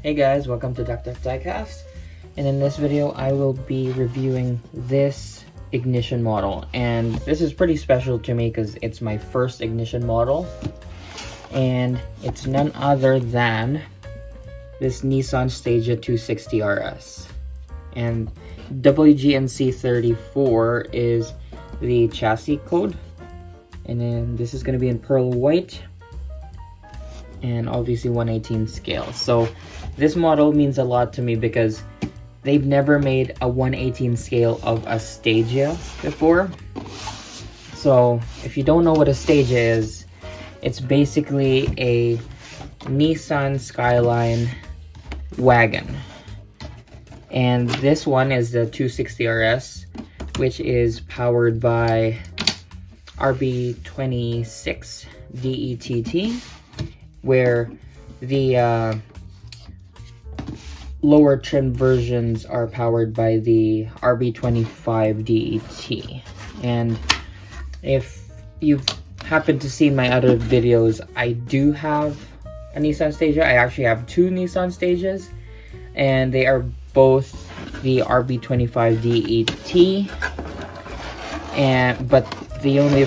Hey guys, welcome to Dr. Diecast, and in this video I will be reviewing this ignition model, and this is pretty special to me because it's my first ignition model, and it's none other than this Nissan Stagea 260RS, and WGNC34 is the chassis code, and then this is going to be in pearl white and obviously 1/18 scale. So this model means a lot to me because they've never made a 1/18 scale of a Stagea before. So if you don't know what a Stagea is, it's basically a Nissan Skyline wagon. And this one is the 260RS, which is powered by RB26 DETT, where the lower trim versions are powered by the RB25 DET. And if you've happened to see my other videos, I do have a Nissan Stagea. I actually have two Nissan Stageas, and they are both the RB25 DET, but the only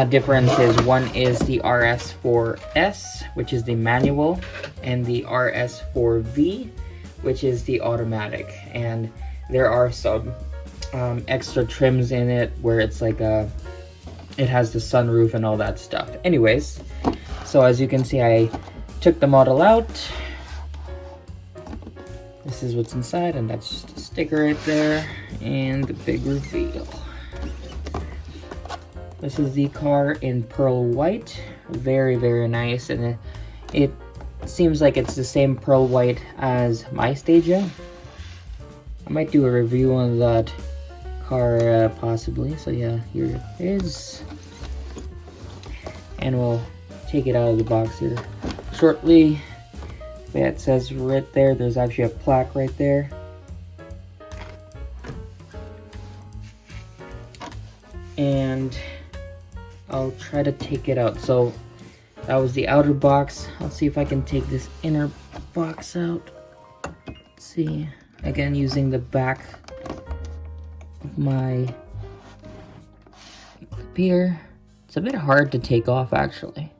difference is one is the RS4S, which is the manual, and the RS4V, which is the automatic. And there are some extra trims in it where it's like it has the sunroof and all that stuff. Anyways, so as you can see, I took the model out. This is what's inside, and that's just a sticker right there, and the big reveal. This is the car in pearl white. Very, very nice, and it seems like it's the same pearl white as my Stagea. I might do a review on that car possibly. So yeah, here it is, and we'll take it out of the box here shortly. Yeah, it says right there, there's actually a plaque right there. And I'll try to take it out. So that was the outer box. I'll see if I can take this inner box out. Let's see, again, using the back of my clip here. It's a bit hard to take off, actually.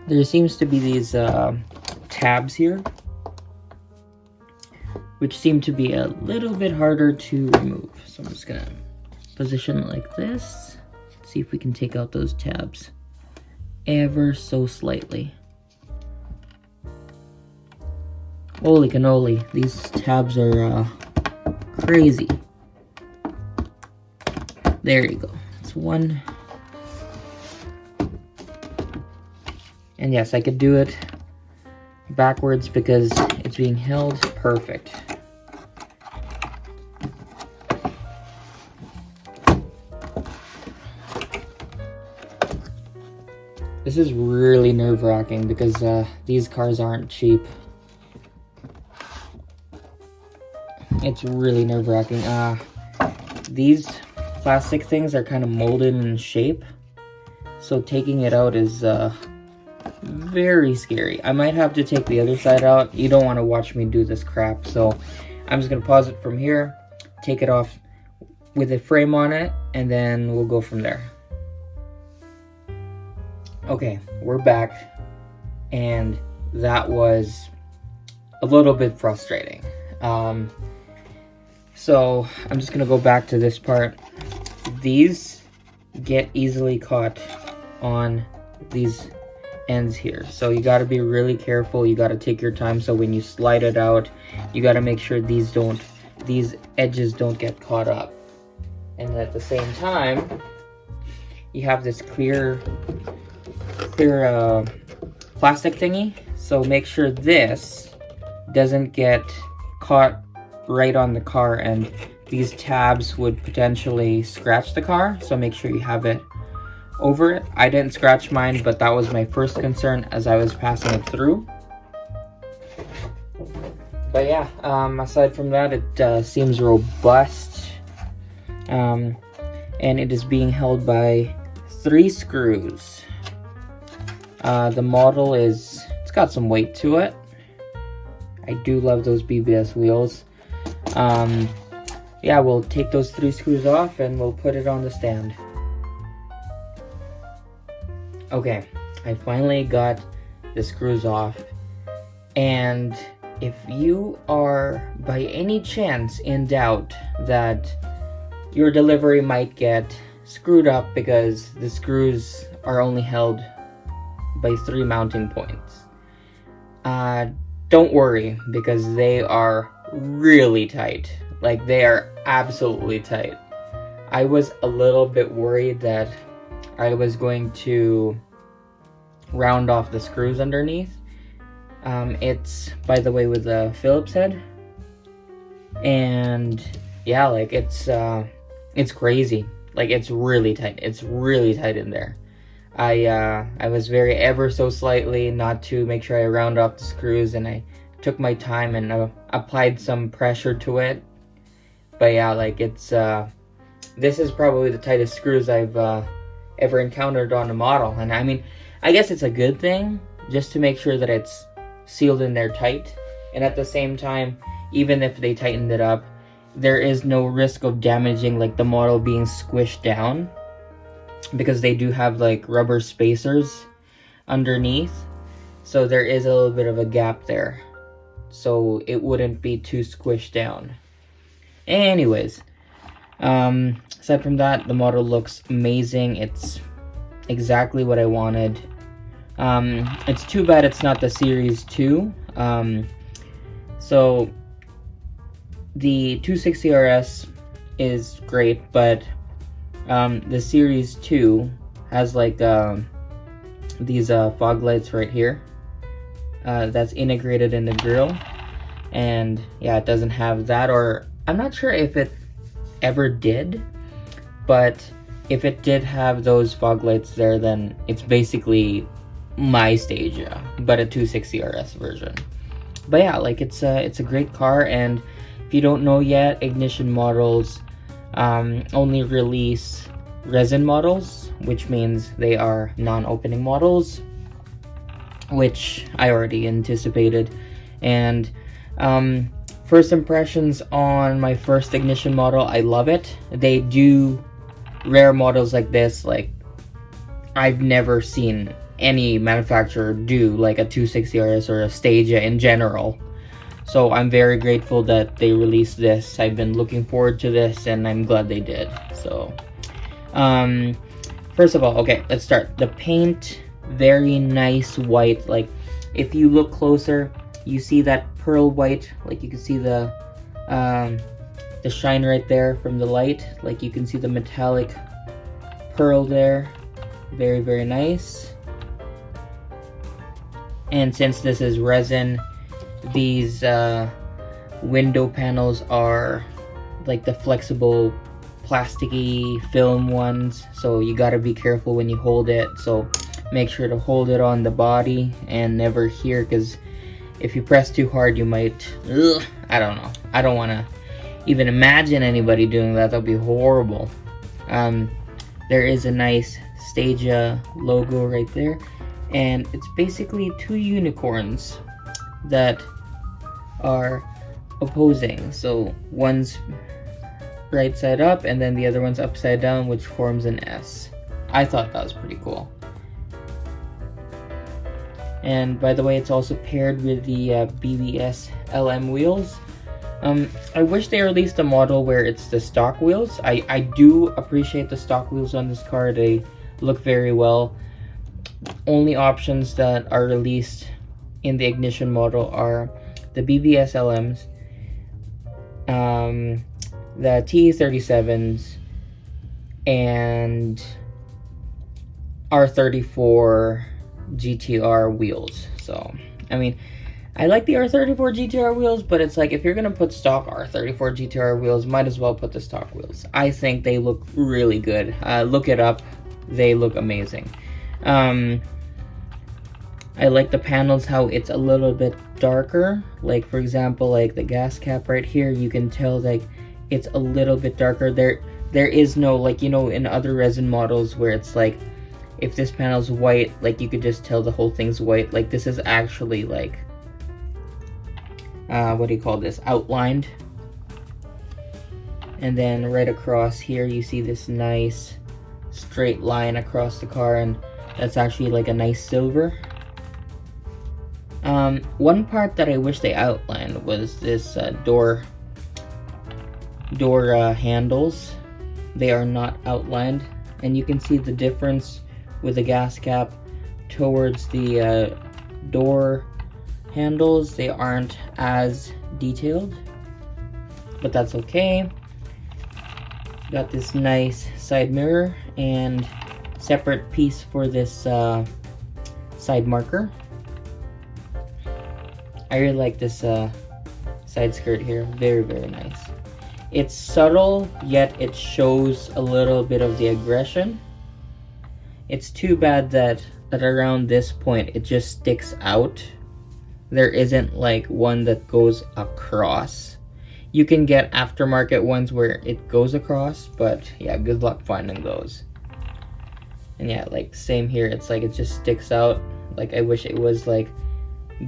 There seems to be these tabs here, which seem to be a little bit harder to remove. So I'm just gonna position it like this. See if we can take out those tabs ever so slightly. Holy cannoli, these tabs are crazy. There you go. That's one. And yes, I could do it backwards because it's being held perfect. This is really nerve-wracking because these cars aren't cheap. It's really nerve-wracking. These plastic things are kind of molded in shape, so taking it out is very scary. I might have to take the other side out. You don't want to watch me do this crap, so I'm just going to pause it from here, take it off with a frame on it, and then we'll go from there. Okay, we're back, and that was a little bit frustrating. So I'm just gonna go back to this part. These get easily caught on these ends here, so you got to be really careful. You got to take your time, so when you slide it out, you got to make sure these edges don't get caught up. And at the same time, you have this clear plastic thingy, so make sure this doesn't get caught right on the car, and these tabs would potentially scratch the car, so make sure you have it over it. I didn't scratch mine, but that was my first concern as I was passing it through. But yeah, aside from that, it seems robust, and it is being held by 3 screws. The model is it's got some weight to it. I do love those BBS wheels. Yeah, we'll take those 3 screws off and we'll put it on the stand. Okay, I finally got the screws off, and if you are by any chance in doubt that your delivery might get screwed up because the screws are only held by 3 mounting points, don't worry, because they are really tight. Like, they are absolutely tight. I was a little bit worried that I was going to round off the screws underneath. It's, by the way, with a Phillips head, and yeah, like, it's crazy. Like, it's really tight. It's really tight in there. I was very ever so slightly not to make sure I round off the screws, and I took my time and applied some pressure to it. But yeah, like, it's this is probably the tightest screws I've ever encountered on a model, and I mean, I guess it's a good thing just to make sure that it's sealed in there tight, and at the same time, even if they tightened it up, there is no risk of damaging, like, the model being squished down, because they do have, like, rubber spacers underneath, so there is a little bit of a gap there, so it wouldn't be too squished down. Anyways, aside from that, the model looks amazing. It's exactly what I wanted. It's too bad it's not the Series 2. So the 260RS is great, but the Series 2 has, like, these fog lights right here. That's integrated in the grille, and yeah, it doesn't have that, or I'm not sure if it ever did, but if it did have those fog lights there, then it's basically my Stagea, but a 260RS version. But yeah, like, it's a great car, and if you don't know yet, Ignition models only release resin models, which means they are non-opening models, which I already anticipated. And first impressions on my first Ignition model, I love it. They do rare models like this. Like, I've never seen any manufacturer do, like, a 260RS or a Stagea in general. So I'm very grateful that they released this. I've been looking forward to this, and I'm glad they did. So, first of all, okay, let's start. The paint, very nice white. Like, if you look closer, you see that pearl white. Like, you can see the shine right there from the light. Like, you can see the metallic pearl there. Very, very nice. And since this is resin, these window panels are like the flexible plasticky film ones, so you gotta be careful when you hold it. So make sure to hold it on the body and never here, because if you press too hard, you might, I don't know. I don't want to even imagine anybody doing that. That'll be horrible. There is a nice Stagea logo right there, and it's basically 2 unicorns that are opposing. So one's right side up, and then the other one's upside down, which forms an S. I thought that was pretty cool. And by the way, it's also paired with the BBS LM wheels. I wish they released a model where it's the stock wheels. I do appreciate the stock wheels on this car. They look very well. Only options that are released in the Ignition model are the BBS LMs, the TE37s, and R34 GTR wheels. So, I mean, I like the R34 GTR wheels, but it's like, if you're gonna put stock R34 GTR wheels, might as well put the stock wheels. I think they look really good. Look it up. They look amazing. I like the panels, how it's a little bit darker. Like, for example, like the gas cap right here, you can tell like it's a little bit darker. There is no, like, you know, in other resin models where it's like if this panel's white, like you could just tell the whole thing's white. Like this is actually like, what do you call this? Outlined. And then right across here, you see this nice straight line across the car, and that's actually like a nice silver. One part that I wish they outlined was this door handles. They are not outlined, and you can see the difference with the gas cap towards the door handles. They aren't as detailed, but that's okay. Got this nice side mirror and separate piece for this side marker. I really like this side skirt here. Very, very nice. It's subtle, yet it shows a little bit of the aggression. It's too bad that around this point it just sticks out. There isn't like one that goes across. You can get aftermarket ones where it goes across, but yeah, good luck finding those. And yeah, like same here, it's like it just sticks out. Like I wish it was like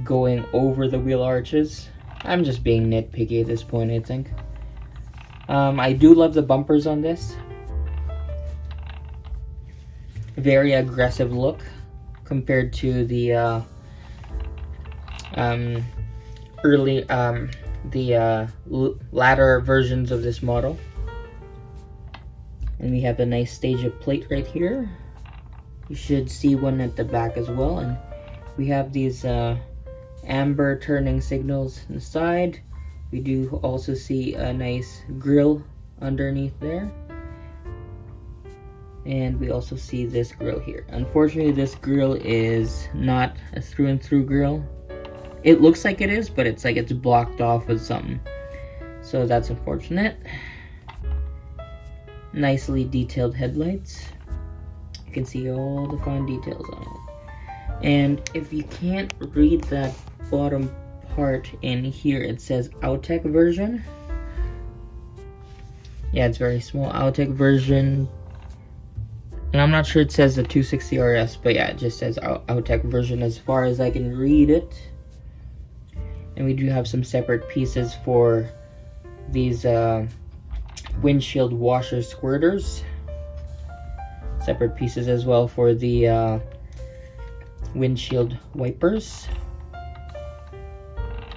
going over the wheel arches. I'm just being nitpicky at this point, I think. I do love the bumpers on this. Very aggressive look compared to the latter versions of this model. And we have a nice Stagea plate right here. You should see one at the back as well. And we have these amber turning signals on the side. We do also see a nice grille underneath there. And we also see this grille here. Unfortunately, this grille is not a through and through grille. It looks like it is, but it's like it's blocked off with something. So that's unfortunate. Nicely detailed headlights. You can see all the fine details on it. And if you can't read that bottom part in here, it says Outtech version. Yeah, it's very small. Outtech version. And I'm not sure it says the 260RS, but yeah, it just says Outtech version as far as I can read it. And we do have some separate pieces for these windshield washer squirters. Separate pieces as well for the windshield wipers.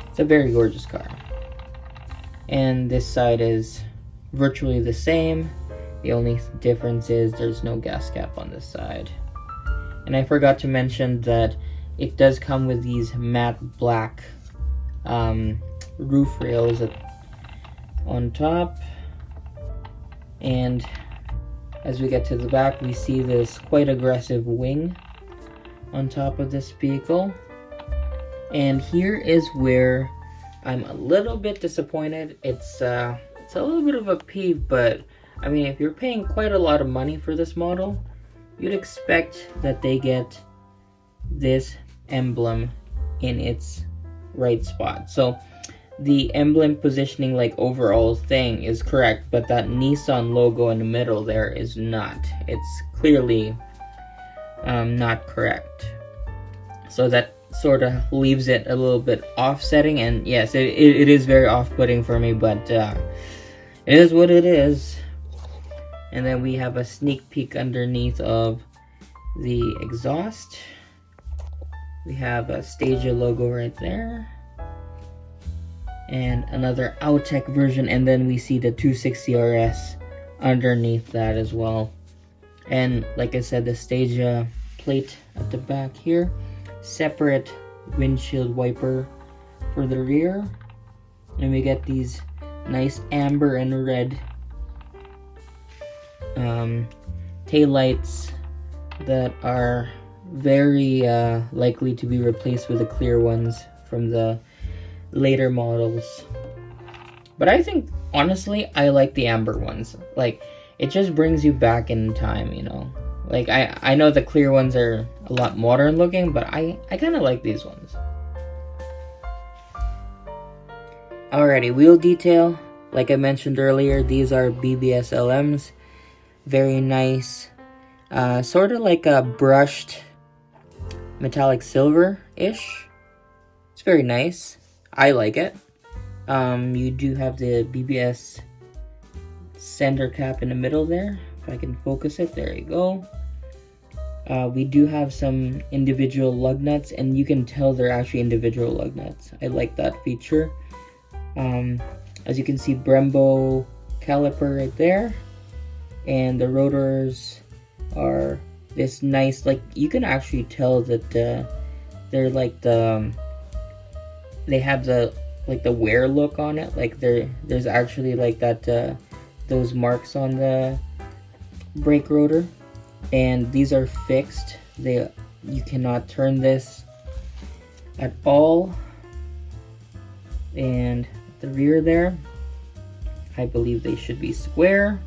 It's a very gorgeous car. And this side is virtually the same. The only difference is there's no gas cap on this side. And I forgot to mention that it does come with these matte black roof rails on top. And as we get to the back, we see this quite aggressive wing on top of this vehicle. And here is where I'm a little bit disappointed. It's a little bit of a peeve, but I mean, if you're paying quite a lot of money for this model, you'd expect that they get this emblem in its right spot. So the emblem positioning, like overall thing, is correct, but that Nissan logo in the middle there is not. It's clearly not correct. So that sort of leaves it a little bit offsetting, and yes, it is very off-putting for me, but it is what it is. And then we have a sneak peek underneath of the exhaust. We have a Stagea logo right there. And another Outtech version, and then we see the 260RS underneath that as well. And like I said, the Stagea plate at the back here. Separate windshield wiper for the rear. And we get these nice amber and red taillights that are very likely to be replaced with the clear ones from the later models. But I think, honestly, I like the amber ones. Like, it just brings you back in time, you know. Like, I know the clear ones are a lot modern looking, but I kind of like these ones. Alrighty, wheel detail. Like I mentioned earlier, these are BBS LMs. Very nice Sort of like a brushed metallic silver-ish. It's very nice. I like it. You do have the BBS center cap in the middle there. If I can focus it, there you go. We do have some individual lug nuts, and you can tell they're actually individual lug nuts. I like that feature. As you can see, Brembo caliper right there, and the rotors are this nice, like, you can actually tell that they're like they have the like the wear look on it. Like there's actually like that those marks on the brake rotor, and these are fixed. You cannot turn this at all. And the rear there, I believe they should be square.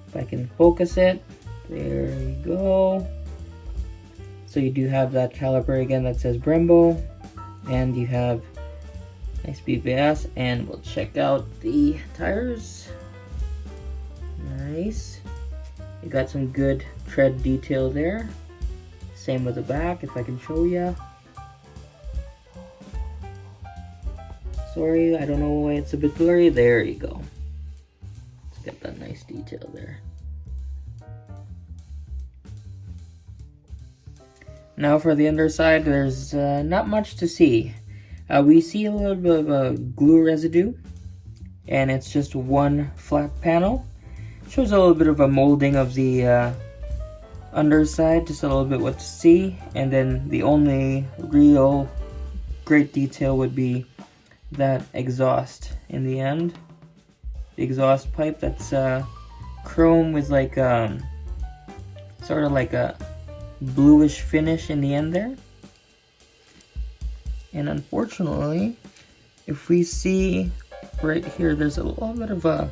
If I can focus it, there you go. So you do have that caliper again that says Brembo, and you have nice BBS, and we'll check out the tires. Nice. You got some good tread detail there. Same with the back, if I can show ya. Sorry, I don't know why it's a bit blurry. There you go. Let's get that nice detail there. Now for the underside, there's not much to see. We see a little bit of a glue residue, and it's just one flat panel. Shows a little bit of a molding of the underside, just a little bit what to see. And then the only real great detail would be that exhaust in the end. The exhaust pipe that's chrome with like sort of like a bluish finish in the end there. And unfortunately, if we see right here, there's a little bit of a,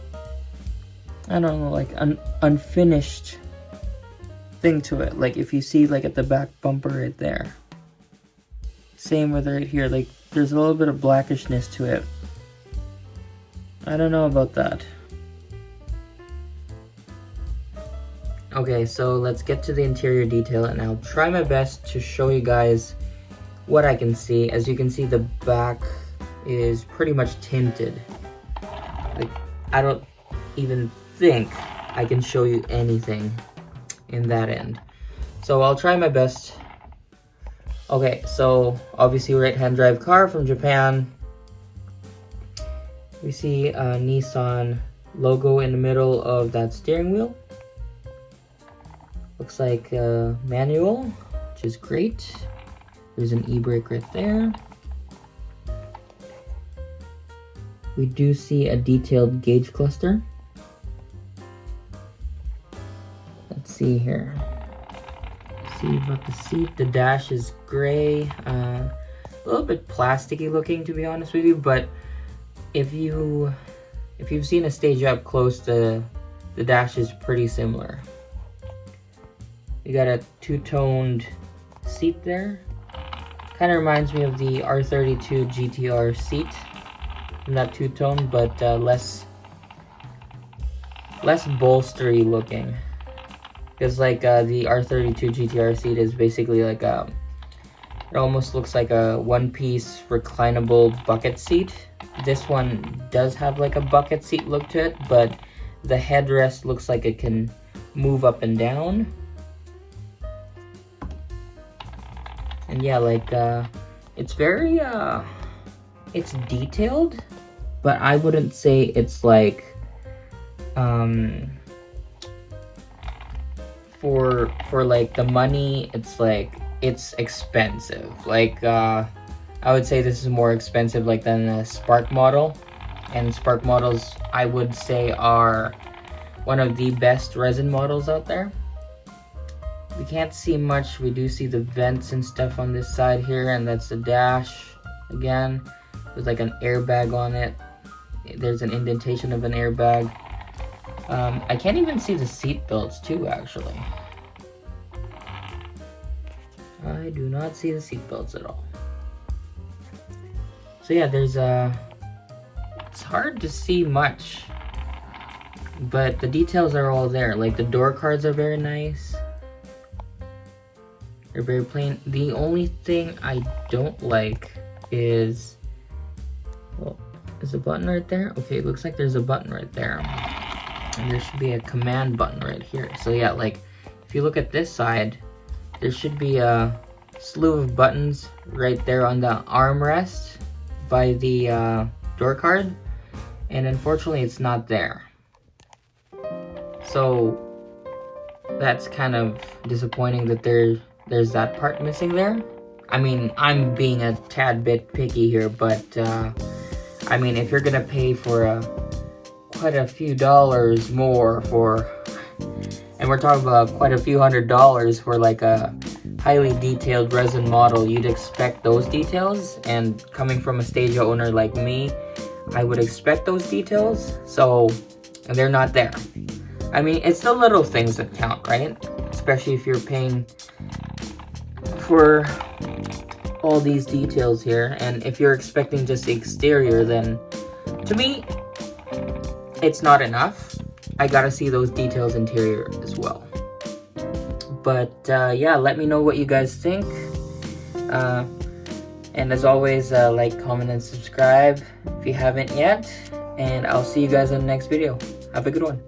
I don't know, like an unfinished thing to it. Like if you see like at the back bumper right there. Same with right here, like there's a little bit of blackishness to it. I don't know about that. Okay, so let's get to the interior detail, and I'll try my best to show you guys what I can see. As you can see, the back is pretty much tinted. Like, I don't even think I can show you anything in that end. So I'll try my best. Okay, so obviously right-hand drive car from Japan. We see a Nissan logo in the middle of that steering wheel. Looks like a manual, which is great. There's an e-brake right there. We do see a detailed gauge cluster. Let's see here. See about the seat. The dash is gray, a little bit plasticky looking, to be honest with you. But if you've seen a Stagea up close, the dash is pretty similar. You got a two-toned seat there. Kind of reminds me of the R32 GTR seat. Not two-toned, but less bolstery looking. Because like the R32 GTR seat is basically like it almost looks like a one-piece reclinable bucket seat. This one does have like a bucket seat look to it, but the headrest looks like it can move up and down. And yeah, like it's very it's detailed, but I wouldn't say it's like for like the money, it's like it's expensive. Like I would say this is more expensive like than a Spark model, and Spark models I would say are one of the best resin models out there. We can't see much. We do see the vents and stuff on this side here, and that's the dash again with like an airbag on it. There's an indentation of an airbag. I can't even see the seat belts too, actually. I do not see the seat belts at all. So yeah, there's it's hard to see much but the details are all there. Like the door cards are very nice. They're very plain. The only thing I don't like is, well, is a button right there? Okay, it looks like there's a button right there. And there should be a command button right here. So yeah, like if you look at this side, there should be a slew of buttons right there on the armrest by the door card. And unfortunately it's not there. So that's kind of disappointing that there's that part missing there. I mean, I'm being a tad bit picky here, but I mean, if you're gonna pay for quite a few dollars more for, and we're talking about quite a few $100s for like a highly detailed resin model, you'd expect those details. And coming from a Stagea owner like me, I would expect those details. So, and they're not there. I mean, it's the little things that count, right? Especially if you're paying for all these details here, and if you're expecting just the exterior, then to me it's not enough. I gotta see those details interior as well. But yeah, let me know what you guys think, and as always, like, comment, and subscribe if you haven't yet, and I'll see you guys in the next video. Have a good one.